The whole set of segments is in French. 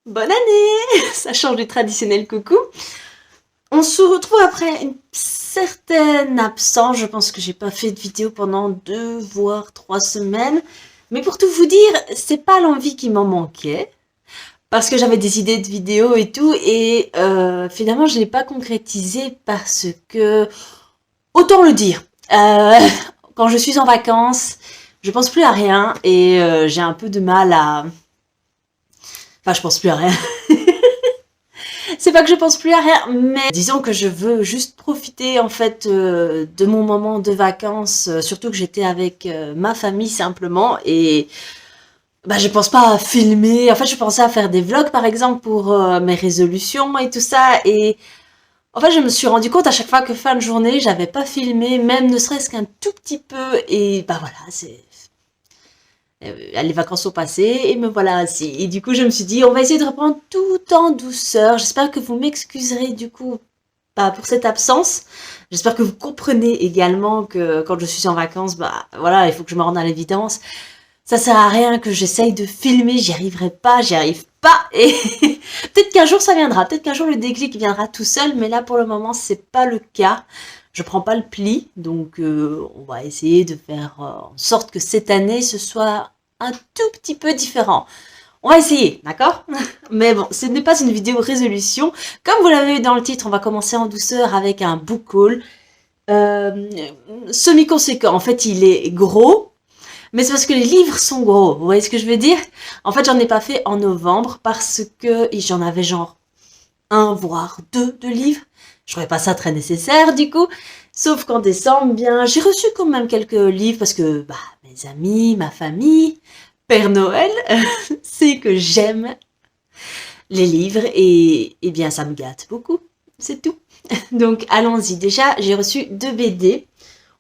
Bonne année! Ça change du traditionnel coucou. On se retrouve après une certaine absence. Je pense que j'ai pas fait de vidéo pendant 2 voire 3 semaines. Mais pour tout vous dire, c'est pas l'envie qui m'en manquait. Parce que j'avais des idées de vidéos et tout. Et finalement, je l'ai pas concrétisé parce que... Autant le dire. euh, Quand je suis en vacances, je pense plus à rien. Et j'ai un peu de mal à... Enfin, je pense plus à rien. C'est pas que je pense plus à rien, mais disons que je veux juste profiter en fait de mon moment de vacances, surtout que j'étais avec ma famille simplement et bah je pense pas à filmer. En fait, je pensais à faire des vlogs par exemple pour mes résolutions et tout ça et en fait, je me suis rendu compte à chaque fois que fin de journée, j'avais pas filmé, même ne serait-ce qu'un tout petit peu et bah voilà, c'est les vacances sont passées et me voilà assis. Et du coup, je me suis dit, on va essayer de reprendre tout en douceur. J'espère que vous m'excuserez du coup bah, pour cette absence. J'espère que vous comprenez également que quand je suis en vacances, bah voilà, il faut que je me rende à l'évidence. Ça sert à rien que j'essaye de filmer, j'y arriverai pas, j'y arrive pas. Et peut-être qu'un jour ça viendra, peut-être qu'un jour le déclic viendra tout seul, mais là pour le moment c'est pas le cas. Je prends pas le pli, donc on va essayer de faire en sorte que cette année ce soit un tout petit peu différent. On va essayer, d'accord? Mais bon, ce n'est pas une vidéo résolution. Comme vous l'avez vu dans le titre, on va commencer en douceur avec un book haul euh, semi-conséquent. En fait, il est gros, mais c'est parce que les livres sont gros. Vous voyez ce que je veux dire? En fait, j'en ai pas fait en novembre parce que j'en avais genre un voire deux de livres. Je trouvais pas ça très nécessaire du coup. Sauf qu'en décembre, bien, j'ai reçu quand même quelques livres parce que bah, mes amis, ma famille, Père Noël, c'est que j'aime les livres et bien ça me gâte beaucoup. C'est tout. Donc allons-y. Déjà, j'ai reçu 2 BD.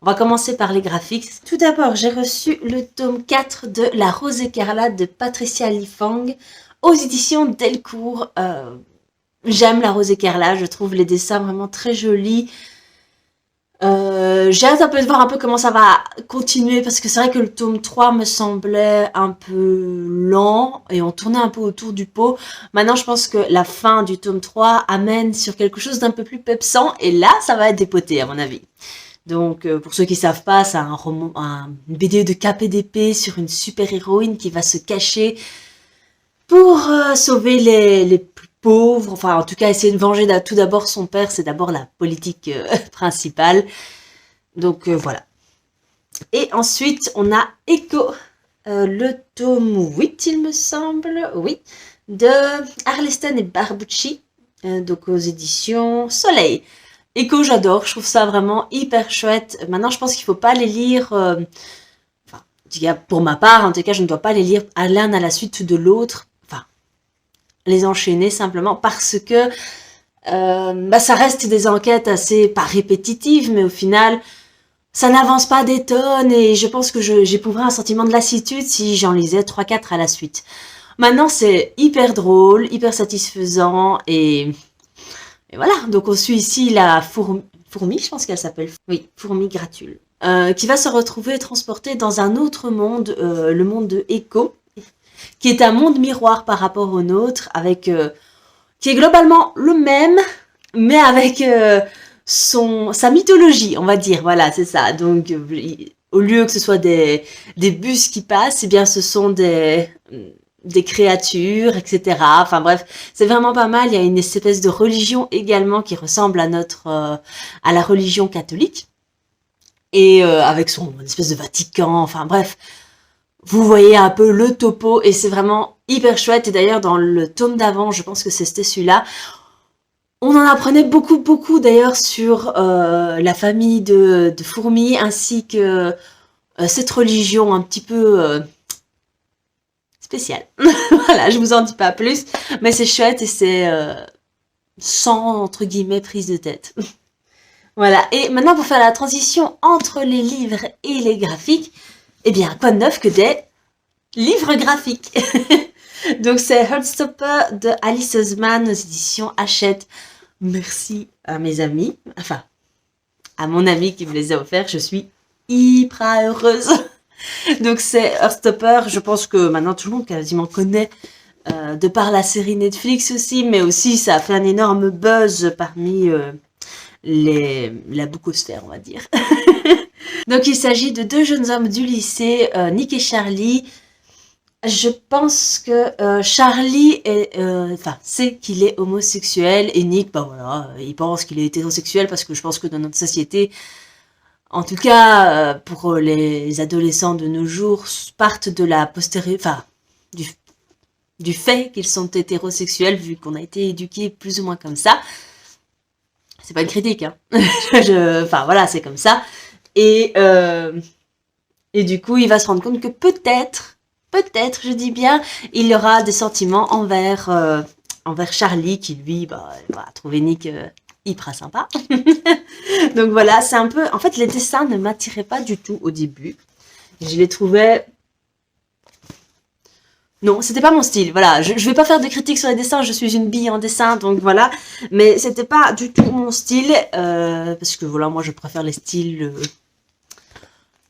On va commencer par les graphiques. Tout d'abord, j'ai reçu le tome 4 de La Rose écarlate de Patricia Lifang aux éditions Delcourt. J'aime La Rose écarlate, je trouve les dessins vraiment très jolis. J'ai hâte un peu de voir un peu comment ça va continuer parce que c'est vrai que le tome 3 me semblait un peu lent et on tournait un peu autour du pot. Maintenant, je pense que la fin du tome 3 amène sur quelque chose d'un peu plus pepsant et là, ça va être dépoté à mon avis. Donc, pour ceux qui savent pas, c'est un roman, une BD de KPDP sur une super-héroïne qui va se cacher pour sauver les plus pauvres. Enfin, en tout cas, essayer de venger tout d'abord son père, c'est d'abord la politique principale. Donc, voilà. Et ensuite, on a Echo, le tome 8, il me semble, oui, de Arleston et Barbucci, donc aux éditions Soleil. Echo, j'adore, je trouve ça vraiment hyper chouette. Maintenant, je pense qu'il faut pas les lire, enfin, en tout cas, pour ma part, en tout cas, je ne dois pas les lire à l'un à la suite de l'autre, enfin, les enchaîner simplement parce que bah, ça reste des enquêtes assez, pas répétitives, mais au final, ça n'avance pas des tonnes et je pense que j'éprouverais un sentiment de lassitude si j'en lisais 3-4 à la suite. Maintenant, c'est hyper drôle, hyper satisfaisant et voilà. Donc, on suit ici la fourmi, je pense qu'elle s'appelle. Oui, fourmi Gratule. Qui va se retrouver transportée dans un autre monde, le monde de Echo, qui est un monde miroir par rapport au nôtre, avec qui est globalement le même, mais avec sa mythologie, on va dire. Voilà, c'est ça. Donc, au lieu que ce soit des bus qui passent, eh bien, ce sont des créatures, etc. Enfin bref, c'est vraiment pas mal. Il y a une espèce de religion également qui ressemble à à la religion catholique et avec son espèce de Vatican. Enfin bref, vous voyez un peu le topo et c'est vraiment hyper chouette. Et d'ailleurs, dans le tome d'avant, je pense que c'était celui-là, on en apprenait beaucoup, beaucoup d'ailleurs sur la famille de fourmis ainsi que cette religion un petit peu spéciale. Voilà, je vous en dis pas plus, mais c'est chouette et c'est sans, entre guillemets, prise de tête. Voilà, et maintenant pour faire la transition entre les livres et les graphiques, eh bien, quoi de neuf que des livres graphiques. Donc c'est Heartstopper de Alice Oseman aux éditions Hachette. Merci à mes amis, enfin à mon ami qui me les a offerts, je suis hyper heureuse. Donc c'est Heartstopper, je pense que maintenant tout le monde quasiment connaît de par la série Netflix aussi, mais aussi ça a fait un énorme buzz parmi la boucosphère, on va dire. Donc il s'agit de deux jeunes hommes du lycée, Nick et Charlie. Je pense que Charlie sait qu'il est homosexuel et Nick, bah voilà, il pense qu'il est hétérosexuel parce que je pense que dans notre société, en tout cas pour les adolescents de nos jours, partent de la postérité, enfin du fait qu'ils sont hétérosexuels vu qu'on a été éduqués plus ou moins comme ça. C'est pas une critique, hein. Enfin voilà, c'est comme ça. Et du coup, il va se rendre compte que peut-être, je dis bien, il aura des sentiments envers Charlie, qui lui, va trouver Nick hyper sympa. Donc voilà, c'est un peu... En fait, les dessins ne m'attiraient pas du tout au début. Je les trouvais... Non, c'était pas mon style, voilà. Je vais pas faire de critiques sur les dessins, je suis une bille en dessin, donc voilà. Mais c'était pas du tout mon style, parce que voilà, moi je préfère les styles...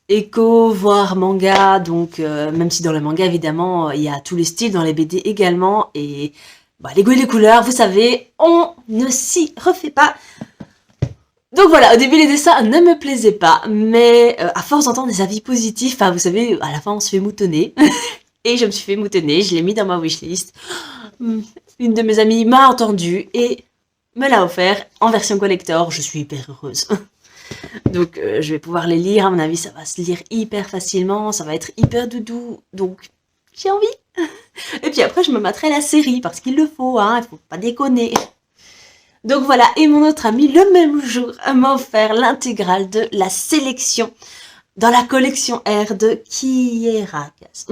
éco, voire manga, donc même si dans les mangas évidemment il y a tous les styles, dans les BD également, et les goûts et les couleurs, vous savez, on ne s'y refait pas. Donc voilà, au début les dessins ne me plaisaient pas, mais à force d'entendre des avis positifs, vous savez, à la fin on se fait moutonner, et je me suis fait moutonner, je l'ai mis dans ma wishlist. Une de mes amies m'a entendu et me l'a offert en version collector, je suis hyper heureuse. Donc je vais pouvoir les lire, à mon avis ça va se lire hyper facilement, ça va être hyper doudou, donc j'ai envie. Et puis après je me mettrai la série, parce qu'il le faut, hein, il faut pas déconner. Donc voilà, et mon autre ami le même jour m'a offert l'intégrale de la sélection dans la collection R de Kierakas.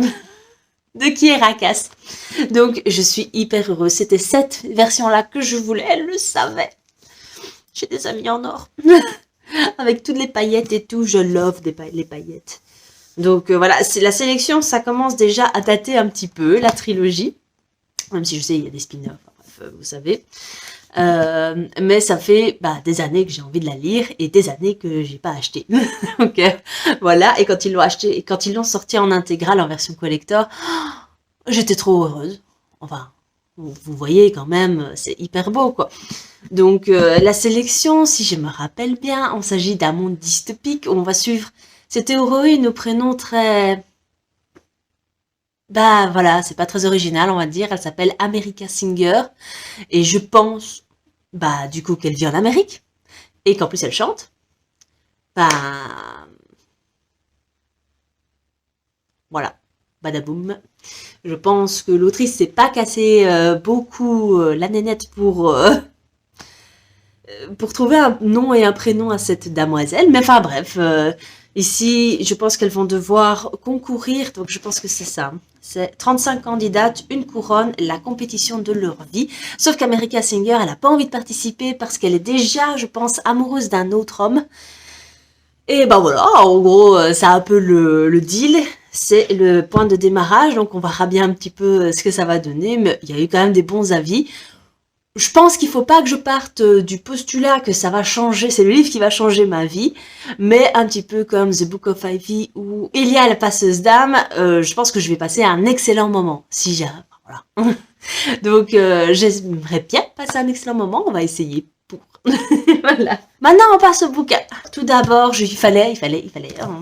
Donc je suis hyper heureuse, c'était cette version-là que je voulais, elle le savait. J'ai des amis en or. Avec toutes les paillettes et tout, je love les paillettes. Donc voilà, c'est la sélection, ça commence déjà à dater un petit peu, la trilogie. Même si je sais, il y a des spin-offs, bref, vous savez. Mais ça fait des années que j'ai envie de la lire et des années que j'ai pas acheté. Donc voilà, et quand ils l'ont acheté, et quand ils l'ont sorti en intégrale, en version collector, j'étais trop heureuse. Enfin, vous voyez quand même, c'est hyper beau quoi. Donc la sélection, si je me rappelle bien, il s'agit d'un monde dystopique où on va suivre cette héroïne au prénom très... voilà, c'est pas très original on va dire, elle s'appelle America Singer, et je pense, du coup qu'elle vit en Amérique, et qu'en plus elle chante. Voilà, badaboum. Je pense que l'autrice s'est pas cassé beaucoup la nénette pour trouver un nom et un prénom à cette damoiselle. Mais enfin bref, ici, je pense qu'elles vont devoir concourir, donc je pense que c'est ça. C'est 35 candidates, une couronne, la compétition de leur vie. Sauf qu'America Singer, elle n'a pas envie de participer parce qu'elle est déjà, je pense, amoureuse d'un autre homme. Et voilà, en gros, c'est un peu le deal. C'est le point de démarrage, donc on verra bien un petit peu ce que ça va donner, mais il y a eu quand même des bons avis. Je pense qu'il faut pas que je parte du postulat que ça va changer, c'est le livre qui va changer ma vie, mais un petit peu comme The Book of Ivy ou Elia la passeuse d'âme, je pense que je vais passer un excellent moment, si j'ai... Voilà. Donc j'aimerais bien passer un excellent moment, on va essayer pour... Voilà. Maintenant on passe au bouquin. Tout d'abord, il fallait,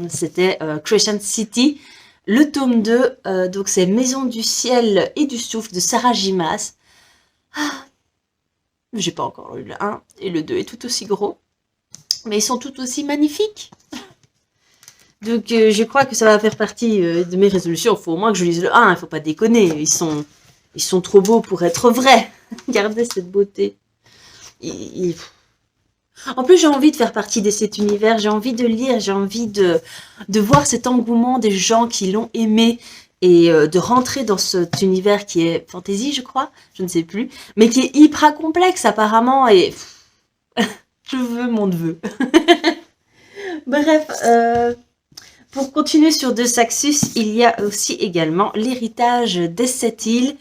c'était Crescent City, le tome 2, donc c'est Maison du ciel et du souffle de Sarah J. Maas. J'ai pas encore lu le 1 et le 2 est tout aussi gros. Mais ils sont tout aussi magnifiques. Donc je crois que ça va faire partie de mes résolutions. Il faut au moins que je lise le 1, il faut pas déconner. Ils sont trop beaux pour être vrais. Regardez cette beauté. En plus j'ai envie de faire partie de cet univers, j'ai envie de lire, j'ai envie de voir cet engouement des gens qui l'ont aimé. Et de rentrer dans cet univers qui est fantasy, je crois, je ne sais plus, mais qui est hyper complexe apparemment, et je veux mon neveu. Bref, pour continuer sur De Saxus, il y a aussi également L'héritage des sept îles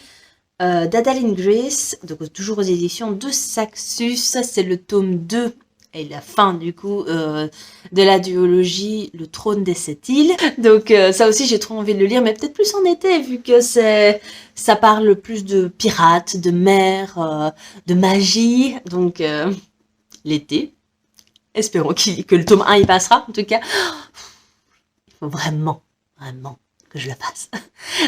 d'Adaline Grace, donc toujours aux éditions De Saxus, ça c'est le tome 2, et la fin du coup de la duologie Le Trône des Sept Îles. Donc ça aussi j'ai trop envie de le lire, mais peut-être plus en été vu que ça parle plus de pirates, de mer, de magie. Donc l'été. Espérons que le tome 1 y passera en tout cas. Il faut vraiment que je le fasse.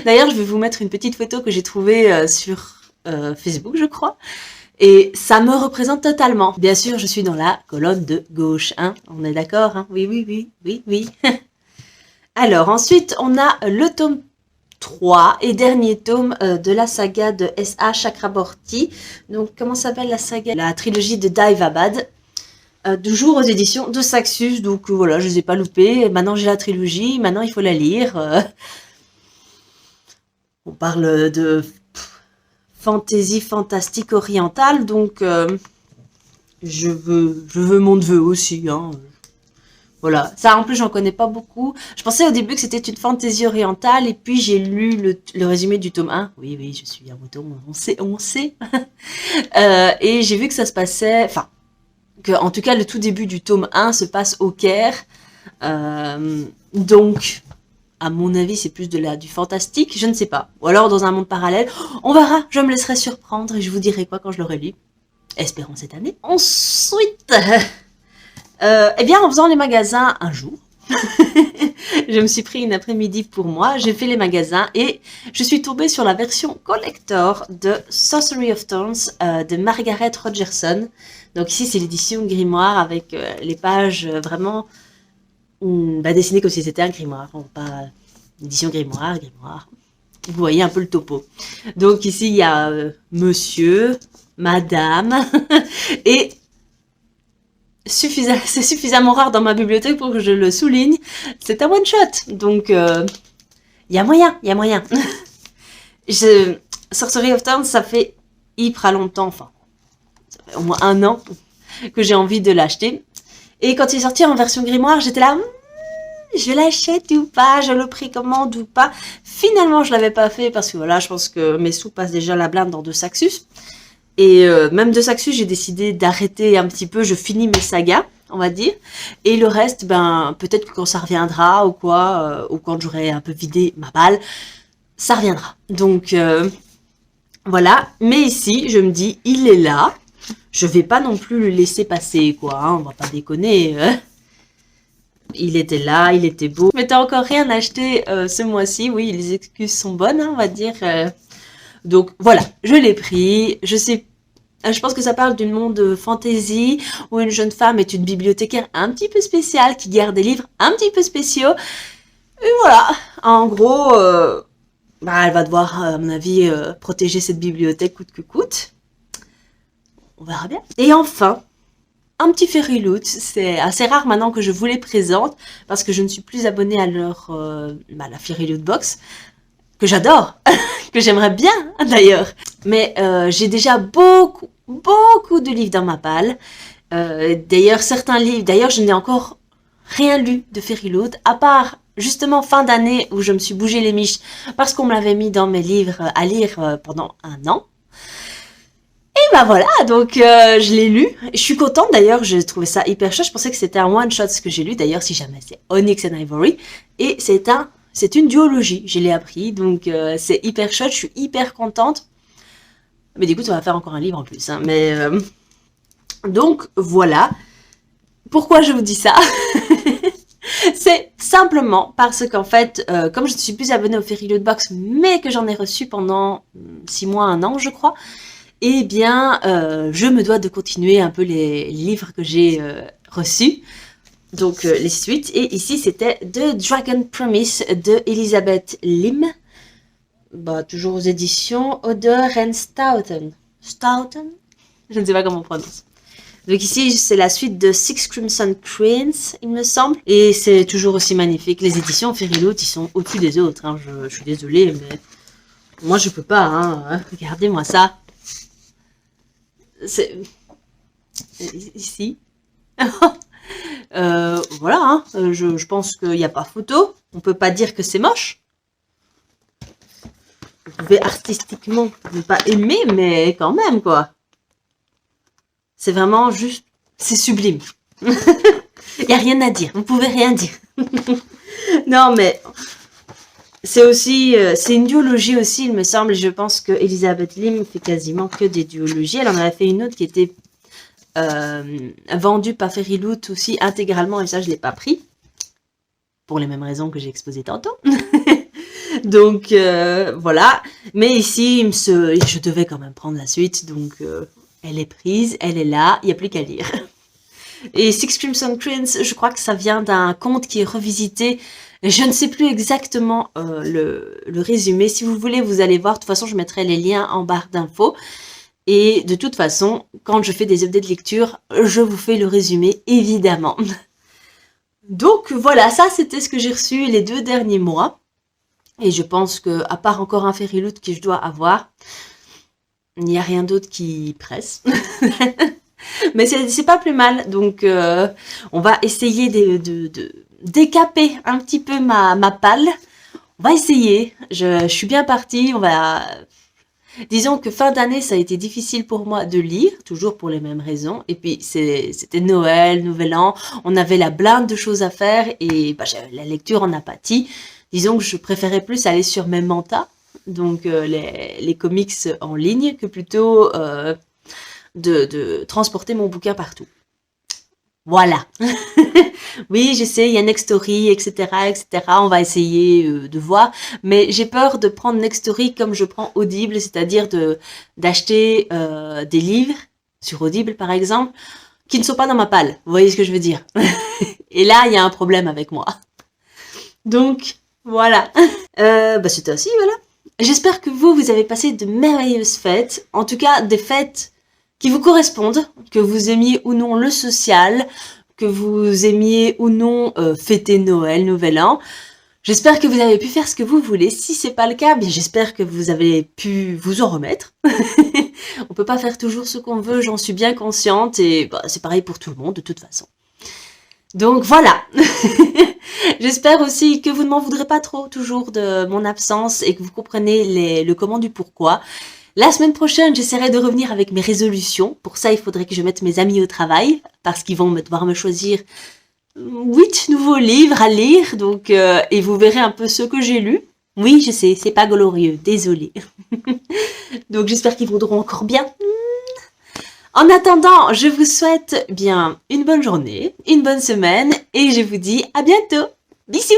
D'ailleurs je vais vous mettre une petite photo que j'ai trouvée sur Facebook je crois. Et ça me représente totalement. Bien sûr, je suis dans la colonne de gauche, hein. On est d'accord, hein. Oui. Alors, ensuite, on a le tome 3 et dernier tome de la saga de S.A. Chakraborty. Donc, comment s'appelle la saga? La trilogie de Daevabad. Toujours aux éditions de Saxus. Donc, voilà, je les ai pas loupés. Maintenant, j'ai la trilogie. Maintenant, il faut la lire. On parle de fantasy fantastique orientale, donc je veux mon neveu aussi, hein. Voilà, ça en plus j'en connais pas beaucoup. Je pensais au début que c'était une fantaisie orientale et puis j'ai lu le résumé du tome 1. Oui, je suis un mouton, on sait. Et j'ai vu que ça se passait, enfin, que en tout cas le tout début du tome 1 se passe au Caire. Donc, à mon avis, c'est plus du fantastique, je ne sais pas. Ou alors dans un monde parallèle. On verra, je me laisserai surprendre et je vous dirai quoi quand je l'aurai lu. Espérons cette année. Ensuite, eh bien, en faisant les magasins un jour, je me suis pris une après-midi pour moi, j'ai fait les magasins et je suis tombée sur la version collector de Sorcery of Thorns de Margaret Rogerson. Donc ici, c'est l'édition grimoire avec les pages vraiment dessinées comme si c'était un grimoire, pas édition grimoire. Vous voyez un peu le topo. Donc ici, il y a monsieur, madame, et c'est suffisamment rare dans ma bibliothèque pour que je le souligne. C'est un one-shot, donc il y a moyen. Sorcery of Thorns, ça fait hyper longtemps, enfin, ça fait au moins 1 an que j'ai envie de l'acheter. Et quand il est sorti en version grimoire, j'étais là, je l'achète ou pas, je le précommande ou pas. Finalement, je l'avais pas fait parce que voilà, je pense que mes sous passent déjà la blinde dans de Saxus. Et même de Saxus, j'ai décidé d'arrêter un petit peu, je finis mes sagas, on va dire. Et le reste, ben, peut-être que quand ça reviendra ou quoi, ou quand j'aurai un peu vidé ma balle, ça reviendra. Donc, voilà. Mais ici, je me dis, il est là. Je vais pas non plus le laisser passer, quoi. Hein, on va pas déconner. Il était là, il était beau. Mais t'as encore rien acheté ce mois-ci. Oui, les excuses sont bonnes, hein, on va dire. Donc voilà, je l'ai pris. Je pense que ça parle d'une monde fantasy où une jeune femme est une bibliothécaire un petit peu spéciale qui garde des livres un petit peu spéciaux. Et voilà, en gros, elle va devoir, à mon avis, protéger cette bibliothèque coûte que coûte. On verra bien. Et enfin, un petit Fairy Loot. C'est assez rare maintenant que je vous les présente parce que je ne suis plus abonnée à la Fairy Loot Box, que j'adore, que j'aimerais bien d'ailleurs. Mais j'ai déjà beaucoup de livres dans ma palle. D'ailleurs, certains livres, je n'ai encore rien lu de Fairy Loot, à part justement fin d'année où je me suis bougé les miches parce qu'on me l'avait mis dans mes livres à lire pendant 1 an. Et bah voilà, donc je l'ai lu. Je suis contente d'ailleurs, j'ai trouvé ça hyper chouette. Je pensais que c'était un one-shot ce que j'ai lu. D'ailleurs, si jamais, c'est Onyx and Ivory. Et c'est une duologie, je l'ai appris. Donc c'est hyper chouette, je suis hyper contente. Mais du coup, ça va faire encore un livre en plus. Hein. Mais donc voilà. Pourquoi je vous dis ça? C'est simplement parce qu'en fait, comme je ne suis plus abonnée au Fairy Loot Box, mais que j'en ai reçu pendant 6 mois, 1 an, je crois, eh bien, je me dois de continuer un peu les livres que j'ai reçus. Donc, les suites. Et ici, c'était The Dragon Promise de Elizabeth Lim. Bah, toujours aux éditions Oder and Stouten. Stouten? Je ne sais pas comment on prononce. Donc ici, c'est la suite de Six Crimson Queens, il me semble. Et c'est toujours aussi magnifique. Les éditions Fairy Loot, ils sont au-dessus des autres. Hein. Je suis désolée, mais moi, je peux pas. Hein. Regardez-moi ça. C'est... Ici. Voilà. Hein. Je pense qu'il n'y a pas photo. On peut pas dire que c'est moche. Vous pouvez artistiquement ne pas aimer, mais quand même, quoi. C'est vraiment juste... C'est sublime. Il n'y a rien à dire, vous pouvez rien dire. Non, mais c'est aussi, c'est une duologie aussi, il me semble. Je pense que Elisabeth Lim fait quasiment que des duologies. Elle en avait fait une autre qui était vendue par Fairyloot aussi intégralement, et ça, je l'ai pas pris. Pour les mêmes raisons que j'ai exposées tantôt. Donc, voilà. Mais ici, je devais quand même prendre la suite. Donc, elle est prise, elle est là, il n'y a plus qu'à lire. Et Six Crimson Prince, je crois que ça vient d'un conte qui est revisité. Je ne sais plus exactement le résumé. Si vous voulez, vous allez voir. De toute façon, je mettrai les liens en barre d'infos. Et de toute façon, quand je fais des updates de lecture, je vous fais le résumé, évidemment. Donc voilà, ça c'était ce que j'ai reçu les 2 derniers mois. Et je pense que, à part encore un Fairyloot que je dois avoir, il n'y a rien d'autre qui presse. Mais c'est pas plus mal. Donc on va essayer de décaper un petit peu ma palle. On va essayer. Je suis bien partie. Disons que fin d'année, ça a été difficile pour moi de lire, toujours pour les mêmes raisons. Et puis, c'était Noël, Nouvel An, on avait la blinde de choses à faire et la lecture en a pâti. Disons que je préférais plus aller sur mes mantas, donc les comics en ligne, que plutôt de transporter mon bouquin partout. Voilà. Oui, je sais, il y a Nextory, etc., etc. On va essayer de voir. Mais j'ai peur de prendre Nextory comme je prends Audible, c'est-à-dire d'acheter des livres sur Audible, par exemple, qui ne sont pas dans ma palle. Vous voyez ce que je veux dire? Et là, il y a un problème avec moi. Donc, voilà. C'était aussi, voilà. J'espère que vous avez passé de merveilleuses fêtes. En tout cas, des fêtes qui vous correspondent, que vous aimiez ou non le social, que vous aimiez ou non fêter Noël, Nouvel An. J'espère que vous avez pu faire ce que vous voulez. Si c'est pas le cas, bien j'espère que vous avez pu vous en remettre. On peut pas faire toujours ce qu'on veut, j'en suis bien consciente et c'est pareil pour tout le monde de toute façon. Donc voilà. J'espère aussi que vous ne m'en voudrez pas trop toujours de mon absence et que vous comprenez le comment du pourquoi. La semaine prochaine, j'essaierai de revenir avec mes résolutions. Pour ça, il faudrait que je mette mes amis au travail, parce qu'ils vont devoir me choisir 8 nouveaux livres à lire, donc et vous verrez un peu ceux que j'ai lus. Oui, je sais, c'est pas glorieux, désolée. Donc j'espère qu'ils voudront encore bien. En attendant, je vous souhaite bien une bonne journée, une bonne semaine, et je vous dis à bientôt. Bisous!